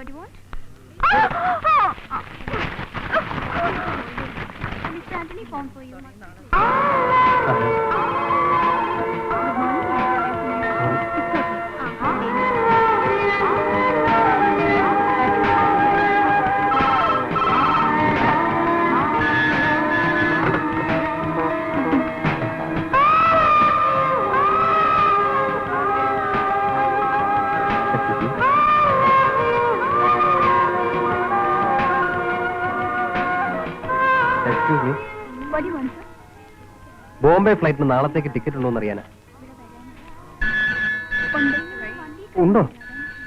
What do you want? Mr. Anthony found for you. What do you want, sir? Bombay ഫ്ലൈറ്റിന് നാളത്തേക്ക് ticket ഉണ്ടോ എന്നറിയാനാ. ഉണ്ടോ?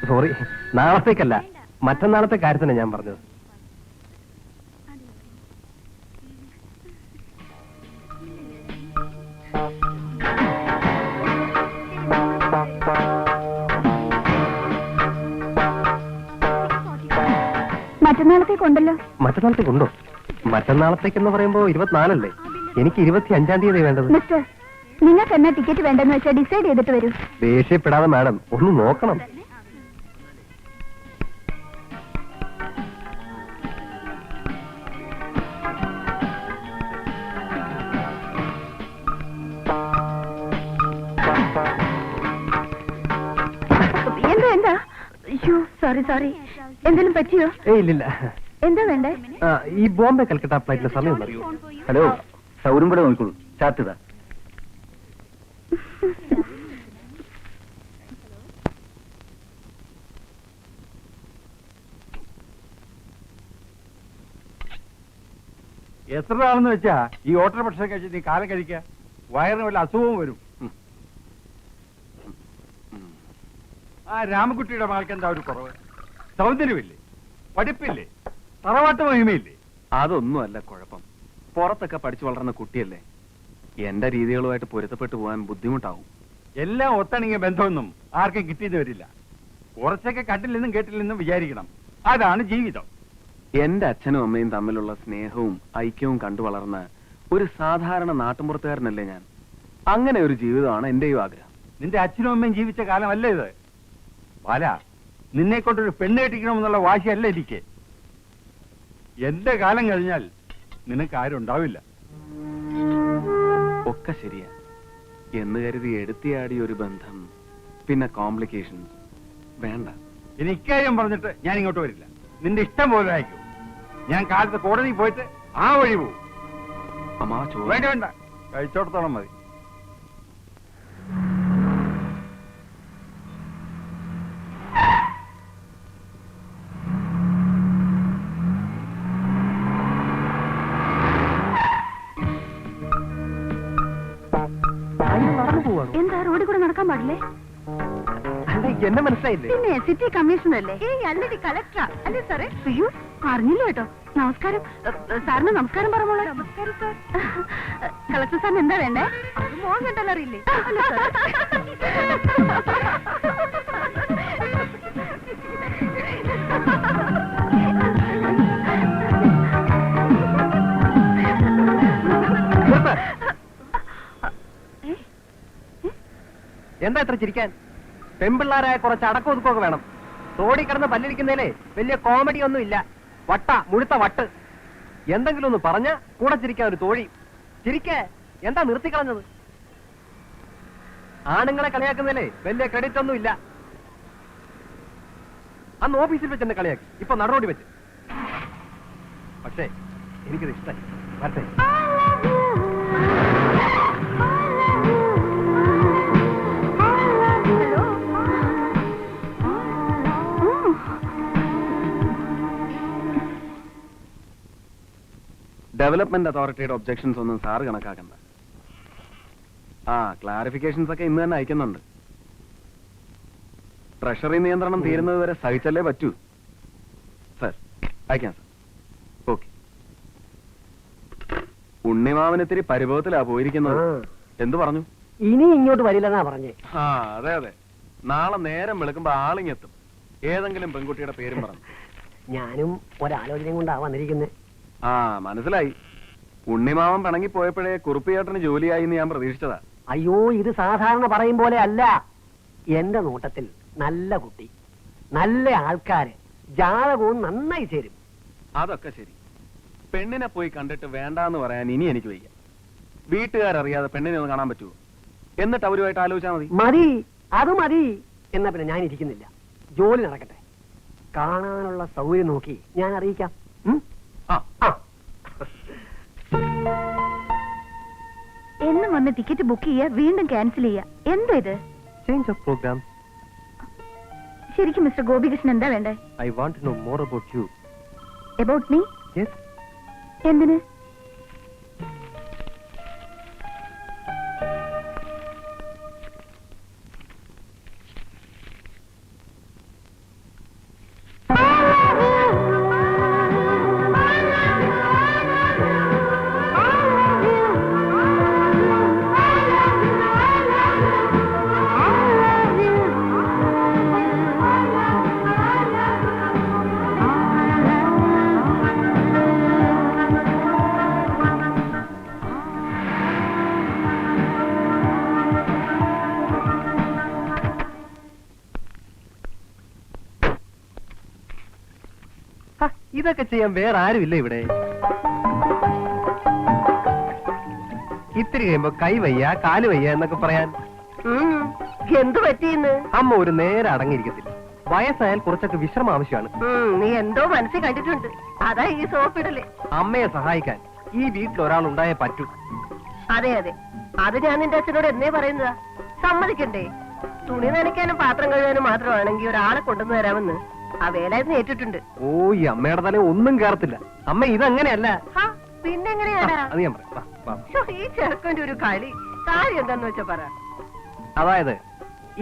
Sorry, നാളത്തേക്കല്ല, മറ്റന്നാളത്തെ കാര്യത്തിന് ഞാൻ പറഞ്ഞത്. മറ്റന്നാളത്തേക്കുണ്ടല്ലോ. മറ്റന്നാളത്തേക്കുണ്ടോ? മറ്റന്നാളത്തേക്കെന്ന് പറയുമ്പോ 24 എനിക്ക് 25-ാം തീയതി വേണ്ടത്. മിസ്റ്റർ, നിങ്ങൾക്ക് എന്നാ ടിക്കറ്റ് വേണ്ടെന്ന് വെച്ചാൽ ഡിസൈഡ് ചെയ്തിട്ട് വരൂ. ദേഷ്യപ്പെടാതെ മാഡം, ഒന്ന് നോക്കണം. എന്താ? സോറി, എന്തെങ്കിലും പറ്റിയോ? ഇല്ലില്ല. എന്താ വേണ്ടേ? ഈ ബോംബെ കൽക്കട്ട ഫ്ലൈറ്റിലെ സമയം അറിയോ? ഹലോ, സൗരും കൂടെ നോക്കിക്കോളൂ. ചാർട്ട് ഇതാ. എത്ര ആളെന്ന് വെച്ചാ ഈ ഓട്ടർ ഭക്ഷണം കഴിച്ച് നീ കാലം കഴിക്കുക? വയറിന് വല്ല അസുഖവും വരും. ആ രാമകുട്ടിയുടെ മകൾക്ക് എന്താ ഒരു കുറവ്? സൗന്ദര്യമില്ലേ? പഠിപ്പില്ലേ? തറവാട്ട് മഹിമയില്ലേ? അതൊന്നുമല്ല കുഴപ്പം. പുറത്തൊക്കെ പഠിച്ചു വളർന്ന കുട്ടിയല്ലേ. എന്റെ രീതികളുമായിട്ട് പൊരുത്തപ്പെട്ടു പോകാൻ ബുദ്ധിമുട്ടാവും. എല്ലാം ഒത്തണിങ്ങിയ ബന്ധമൊന്നും ആർക്കും കിട്ടിയെന്ന് വരില്ല. കുറച്ചൊക്കെ കണ്ടില്ലെന്നും കേട്ടില്ലെന്നും വിചാരിക്കണം. അതാണ് ജീവിതം. എന്റെ അച്ഛനും അമ്മയും തമ്മിലുള്ള സ്നേഹവും ഐക്യവും കണ്ടു വളർന്ന ഒരു സാധാരണ നാട്ടുമ്പുറത്തുകാരനല്ലേ ഞാൻ. അങ്ങനെ ഒരു ജീവിതമാണ് എന്റെയും ആഗ്രഹം. നിന്റെ അച്ഛനും അമ്മയും ജീവിച്ച കാലമല്ല ഇത്. ബാല, നിന്നെ കൊണ്ടൊരു പെണ്ണ് കെട്ടിക്കണമെന്നുള്ള വാശിയല്ല എനിക്ക്. എന്റെ കാലം കഴിഞ്ഞാൽ നിനക്ക് ആരും ഉണ്ടാവില്ല. ഒക്കെ ശരിയാ എന്ന് കരുതി എടുത്തിയാടിയ ഒരു ബന്ധം, പിന്നെ കോംപ്ലിക്കേഷൻസ് വേണ്ട. ഇനി ഇക്കാര്യം പറഞ്ഞിട്ട് ഞാൻ ഇങ്ങോട്ട് വരില്ല. നിന്റെ ഇഷ്ടം പോലെ അയക്കും. ഞാൻ കാലത്ത് കോടതി പോയിട്ട് ആ വഴി പോകും. വേണ്ട, കഴിച്ചോടത്തോളം മതി. എന്താ റോഡിൽ കൂടെ നടക്കാൻ പാടില്ലേ? എന്നെ മനസ്സിലായില്ലേ? പിന്നെ സിറ്റി കമ്മീഷണർ അല്ലേ? അല്ലേ കളക്ടറാ അല്ലേ സാറേ? അയ്യോ, അറിഞ്ഞില്ല കേട്ടോ. നമസ്കാരം സാറിന്. നമസ്കാരം പറഞ്ഞോളൂ. നമസ്കാരം സാർ. കളക്ടർ സാറിന് എന്താ വേണ്ടേ? മോൻ കണ്ടാലും അറിയില്ലേ? എന്താ ഇത്ര ചിരിക്കാൻ? പെമ്പിള്ളാരായ കുറച്ച് അടക്കം ഒതുക്കൊക്കെ വേണം. തോടി കിടന്ന് പല്ലിരിക്കുന്നതിലേ വലിയ കോമഡി ഒന്നും ഇല്ല. മുഴുത്ത വട്ട്. എന്തെങ്കിലും ഒന്ന് പറഞ്ഞ കൂടെ ചിരിക്കാൻ ഒരു തോഴി. ചിരിക്കേ, എന്താ നിർത്തിക്കളഞ്ഞത്? ആണുങ്ങളെ കളിയാക്കുന്നതിലേ വലിയ ക്രെഡിറ്റ് ഒന്നും ഇല്ല. അന്ന് ഓഫീസിൽ വെച്ച് എന്നെ കളിയാക്കി, ഇപ്പൊ നടപടി വെച്ച്. പക്ഷേ എനിക്കത് ഇഷ്ടമായി. വരട്ടെ. ഡെവലപ്മെന്റ് അതോറിറ്റിയുടെ ഒബ്ജക്ഷൻസ് ഒന്നും സാറ് കണക്കാക്കണ്ട. ക്ലാരിഫിക്കേഷൻസ് ഒക്കെ ഇന്ന് തന്നെ അയക്കുന്നുണ്ട്. ട്രഷറി നിയന്ത്രണം തീരുന്നത് വരെ സഹിച്ചല്ലേ പറ്റൂ. സർ, അയക്കാം സർ. ഓക്കെ. ഉണ്ണിമാവനത്തിരി പരിഭവത്തിലാ പോയിരിക്കുന്നത്. എന്തു പറഞ്ഞു? ഇനി ഇങ്ങോട്ട് വരില്ലെന്നാ പറഞ്ഞേ. അതെ. നാളെ നേരം വെളുക്കുമ്പോ ആളിങ്ങെത്തും. ഏതെങ്കിലും പെൺകുട്ടിയുടെ പേരും പറഞ്ഞു. ഞാനും ഒരാലോചനയും കൊണ്ടാ വന്നിരിക്കുന്നത്. മനസ്സിലായി. ഉണ്ണിമാവൻ പിണങ്ങി പോയപ്പോഴേ കുറുപ്പിയേട്ടന് ജോലിയായി എന്ന് ഞാൻ പ്രതീക്ഷിച്ചതാ. അയ്യോ, ഇത് സാധാരണ പറയും പോലെ അല്ല. എന്റെ നോട്ടത്തിൽ നല്ല കുട്ടി, നല്ല ആൾക്കാര്, ജാതകവും നന്നായി ചേരും. അതൊക്കെ ശരി. പെണ്ണിനെ പോയി കണ്ടിട്ട് വേണ്ടാന്ന് പറയാൻ ഇനി എനിക്ക് വയ്യ. വീട്ടുകാരറിയാതെ പെണ്ണിനെ ഒന്ന് കാണാൻ പറ്റുമോ? എന്നിട്ട് അവരുമായിട്ട് ആലോചിച്ചാൽ മതി. മതി, അത് മതി. എന്നാ പിന്നെ ഞാൻ ഇരിക്കുന്നില്ല, ജോലി നടക്കട്ടെ. കാണാനുള്ള സൗകര്യം നോക്കി ഞാൻ അറിയിക്കാം. ആ ആ. എന്നും വന്ന് ടിക്കറ്റ് ബുക്ക് ചെയ്യുക, വീണ്ടും ക്യാൻസൽ ചെയ്യുക. എന്താ ഇത്? Change of program. ശരിക്കും മിസ്റ്റർ ഗോപികൃഷ്ണൻ എന്താ വേണ്ടേ? I want to know more about you. About me? Yes. എന്തിന്? ഇതൊക്കെ ചെയ്യാൻ വേറെ ആരുമില്ല ഇവിടെ. ഇത്തിരി കഴിയുമ്പോ കൈ വയ്യ, കാല് വയ്യ എന്നൊക്കെ പറയാൻ. എന്ത് പറ്റിയെന്ന്? അമ്മ ഒരു നേരെ അടങ്ങിയിരിക്കത്തില്ല. വയസ്സായാൽ കുറച്ചൊക്കെ വിശ്രമം ആവശ്യമാണ്. നീ എന്തോ മനസ്സിൽ കണ്ടിട്ടുണ്ട്, അതാ ഈ സോപ്പിടല്. അമ്മയെ സഹായിക്കാൻ ഈ വീട്ടിൽ ഒരാൾ ഉണ്ടായേ പറ്റൂ. അതെ അതെ, അത് ഞാൻ നിന്റെ അച്ഛനോട് എന്നേ പറയുന്നതാ. സമ്മതിക്കണ്ടേ? തുണി നനയ്ക്കാനും പാത്രം കഴുകാനും മാത്രമാണെങ്കിൽ ഒരാളെ കൊണ്ടുവന്ന് തരാമെന്ന് ആ വേലായിരുന്നു ഏറ്റിട്ടുണ്ട്. ഓ, ഈ അമ്മയുടെ തല ഒന്നും കേറത്തില്ല. അമ്മ ഇതങ്ങനെയല്ല. പിന്നെങ്ങനെയാടാ? അത് ഞാൻ പറയാം. വാ, വാ. ഈ ചെറുക്കന്റെ ഒരു കളി. കാര്യം എന്താന്ന് വെച്ചാ പറ. അതായത്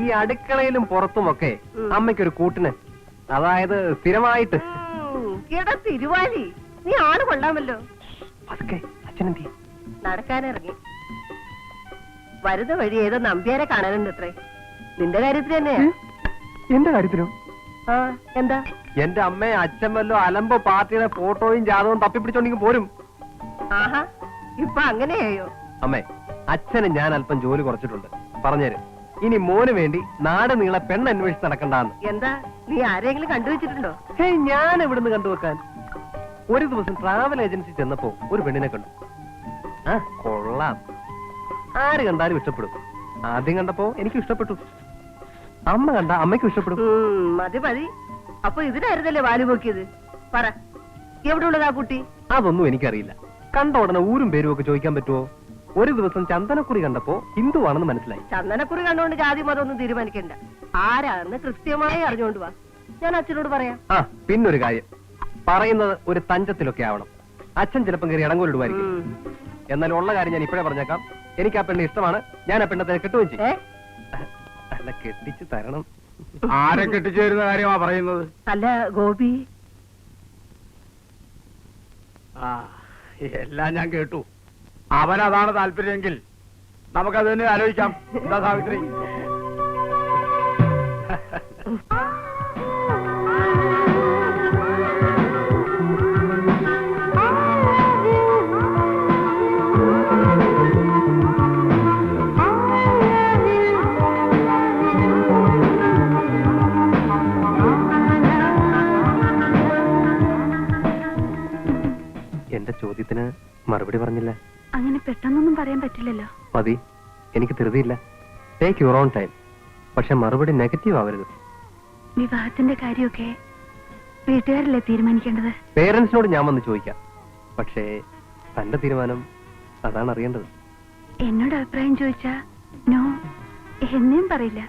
ഈ അടുക്കളയിലും പുറത്തുമൊക്കെ അമ്മയ്ക്കൊരു കൂട്ടിന്, അതായത് സ്ഥിരമായിട്ട്. തിരുവാലി, നീ ആള് കൊള്ളാമല്ലോ. അതൊക്കെ അച്ഛനെന്തി നടക്കാനിറങ്ങി വരുന്ന വഴി ഏതോ നമ്പ്യാരെ കാണാനുണ്ട് അത്രേ. നിന്റെ കാര്യത്തിൽ തന്നെയാ. എന്റെ കാര്യത്തിലും എന്താ? എന്റെ അമ്മയെ അച്ഛൻ വല്ലോ അലമ്പോ പാർട്ടിയുടെ ഫോട്ടോയും ജാതകവും തപ്പിപ്പിടിച്ചോണ്ടെങ്കിൽ പോരും. ആഹാ, ഇപ്പൊ അങ്ങനെയായോ? അമ്മേ, അച്ഛന് ഞാൻ അല്പം ജോലി കുറച്ചിട്ടുണ്ട്. പറഞ്ഞേര്, ഇനി മോന് വേണ്ടി നാട് നീളെ പെണ്ണ് അന്വേഷിച്ച് നടക്കണ്ടെന്ന്. എന്താ, നീ ആരെങ്കിലും കണ്ടുവച്ചിട്ടുണ്ടോ? ഹേയ്, ഞാൻ എവിടുന്ന് കണ്ടുവെക്കാൻ. ഒരു ദിവസം ട്രാവൽ ഏജൻസി ചെന്നപ്പോ ഒരു പെണ്ണിനെ കണ്ടു. ആ, കൊള്ളാം. ആര് കണ്ടാലും ഇഷ്ടപ്പെടും. ആദ്യം കണ്ടപ്പോ എനിക്ക് ഇഷ്ടപ്പെട്ടു. അമ്മ കണ്ട അമ്മയ്ക്കും ഇഷ്ടപ്പെടും. മതി മതി. അപ്പൊ ഇതിനായിരുന്നല്ലേ വാല് പോക്കിയത്? പറ, എവിടെ ഉള്ളതാ കുട്ടി? അതൊന്നും എനിക്കറിയില്ല. കണ്ട ഉടനെ ഊരും പേരും ഒക്കെ ചോദിക്കാൻ പറ്റുമോ? ഒരു ദിവസം ചന്ദനക്കുറി കണ്ടപ്പോ ഹിന്ദുവാണെന്ന് മനസ്സിലായി. ചന്ദനക്കുറി കണ്ടുകൊണ്ട് ജാതി മതം ഒന്നും തീരുമാനിക്കണ്ട. ആരാണെന്ന് കൃത്യമായി അറിഞ്ഞുകൊണ്ട് വാ, ഞാൻ അച്ഛനോട് പറയാം. ആ, പിന്നൊരു കാര്യം, പറയുന്നത് ഒരു തഞ്ചത്തിലൊക്കെ ആവണം. അച്ഛൻ ചിലപ്പം കയറി ഇടങ്കോലിടുമായിരിക്കും. എന്നാൽ ഉള്ള കാര്യം ഞാൻ ഇപ്പോഴേ പറഞ്ഞേക്കാം. എനിക്ക് ആ പെണ്ണ് ഇഷ്ടമാണ്. ഞാൻ ആ പെണ്ണത്തെ കെട്ടുകയും ചെയ്യും. അല്ല, കെട്ടിച്ചു തരണം. ആരെ കെട്ടിച്ചു തരുന്ന കാര്യമാ പറയുന്നത്? അല്ല ഗോപി, എല്ലാം ഞാൻ കേട്ടു. അവനതാണ് താല്പര്യമെങ്കിൽ നമുക്കത് തന്നെ ആലോചിക്കാം. എന്താ സാവിത്രി? എന്റെ ചോദ്യത്തിന് മറുപടി പറഞ്ഞില്ല. അങ്ങനെ പെട്ടെന്നൊന്നും പറയാൻ പറ്റില്ലല്ലോ. മതി, എനിക്ക് ധൃതിയില്ല. Take your own time. പക്ഷെ മറുപടി നെഗറ്റീവ് ആവരുത്. വിവാഹത്തിന്റെ കാര്യമൊക്കെ വീട്ടുകാരല്ലേ തീരുമാനിക്കേണ്ടത്? പേരൻസിനോട് ഞാൻ വന്ന് ചോദിക്കാം. പക്ഷേ തന്റെ തീരുമാനം അതാണ് അറിയേണ്ടത്. എന്നോട് അഭിപ്രായം ചോദിച്ചാ നോ എന്നെയും പറയില്ല.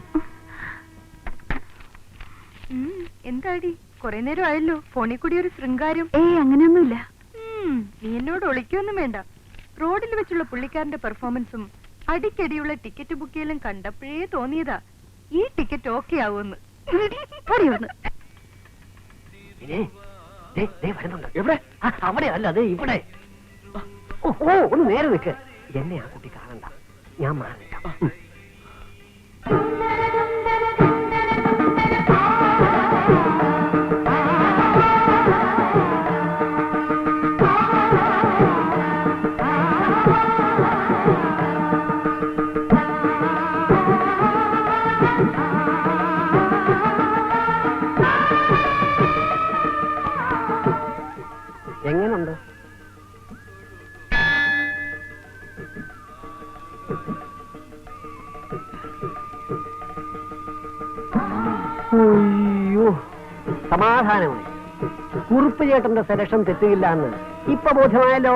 എന്താടി കൊറേ നേരം ആയല്ലോ, ഫോണിൽ കൂടി ഒരു ശൃംഗാരം. ഏയ്, അങ്ങനെയൊന്നുമില്ല. നീ എന്നോട് ഒളിക്കൊന്നും വേണ്ട. റോഡിൽ വെച്ചുള്ള പുള്ളിക്കാരന്റെ പെർഫോമൻസും അടിക്കടിയുള്ള ടിക്കറ്റ് ബുക്ക് ചെയ്യലും കണ്ടപ്പോഴേ തോന്നിയതാ ഈ ടിക്കറ്റ് ഓക്കെ ആവുമെന്ന്. എവിടെ? അവിടെ അല്ല, അതെ ഇവിടെ. ഓ, ഒന്ന് നേരെ നിൽക്ക്. എന്നെ ആ കുട്ടി കാണണ്ട, ഞാൻ മാറിക്കാം. എങ്ങനുണ്ട്? അയ്യോ, സമാധാനമായി. കുറുപ്പ് ചേട്ടന്റെ സെലക്ഷൻ തെറ്റിയില്ല എന്ന് ഇപ്പൊ ബോധ്യമായല്ലോ.